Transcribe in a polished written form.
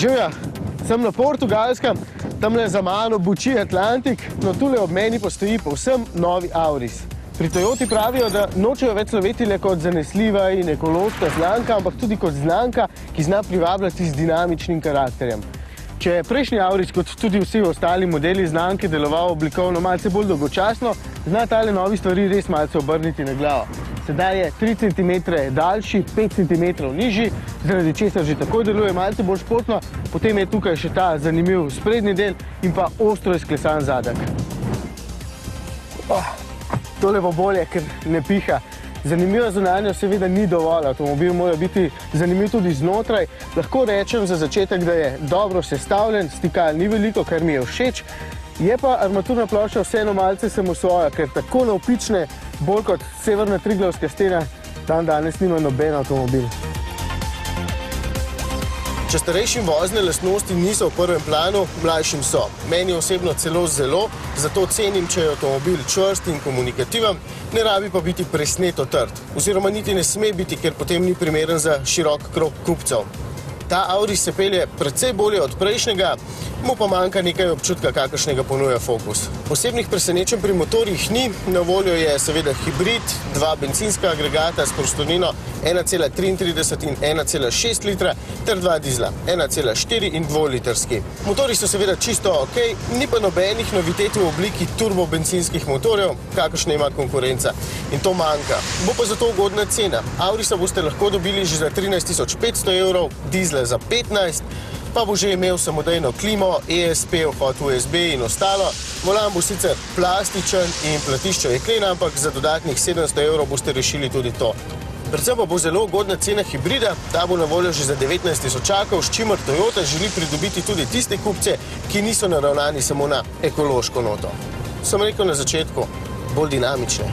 Živja, sem na Portugalskem, tamle za mano buči Atlantik, no tule ob meni postoji povsem novi Auris. Pri Toyoti pravijo, da nočejo več sloveti le kot zanesljiva in ekološka znamka, ampak tudi kot znamka, ki zna privabljati z dinamičnim karakterjem. Če je prejšnji Auris, kot tudi vsi ostali modeli znamke, deloval oblikovno malce bolj dolgočasno, zna tale novi stvari res malce obrniti na glavo. Sedaj je 3 cm daljši, 5 cm nižji, zaradi česar že takoj deluje malce bolj športno, potem je tukaj še ta zanimiv sprednji del in pa ostro izklesan zadek. Tole bo bolje, ker ne piha. Zanimiva zunanjost seveda ni dovolj, avtomobil mora biti zanimiv tudi znotraj. Lahko rečem za začetek, da je dobro sestavljen, stikal ni veliko, kar mi je všeč. Je pa armaturna plošča vseeno malce samosvoja, ker tako navpične, bolj kot severna Triglavska stena, danes nima noben avtomobil. Če starejšim vozne lastnosti niso v prvem planu, mlajšim so. Meni osebno celo zelo, zato cenim, če je avtomobil čvrst in komunikativen, ne rabi pa biti presneto trd. Oziroma niti ne sme biti, ker potem ni primeren za širok krog kupcev. Ta Auris se pelje precej bolje od prejšnjega, mu pa manjka nekaj občutka, kakršnega ponuja Focus. Posebnih presenečenj pri motorjih ni, na voljo je seveda hibrid, 2 bencinska agregata s prostornino 1,33 in 1,6 litra ter 2 dizla, 1,4 in 2-litrski. Motorji so seveda čisto ok, ni pa nobenih novitet v obliki turbo bencinskih motorjev, kakršne ima konkurenca. In to manjka. Bo pa zato ugodna cena. Aurisa boste lahko dobili že za 13.500 evrov, dizle za 15, pa bo že imel samodejno klimo, ESP, vhod USB in ostalo. Volan bo sicer plastičen in platišče jeklena, ampak za dodatnih 700 evrov boste rešili tudi to. Predvsem pa bo zelo ugodna cena hibrida, ta bo na voljo že za 19 tisočakov, s čimer Toyota želi pridobiti tudi tiste kupce, ki niso naravnani samo na ekološko noto. Sem rekel na začetku, bolj dinamične.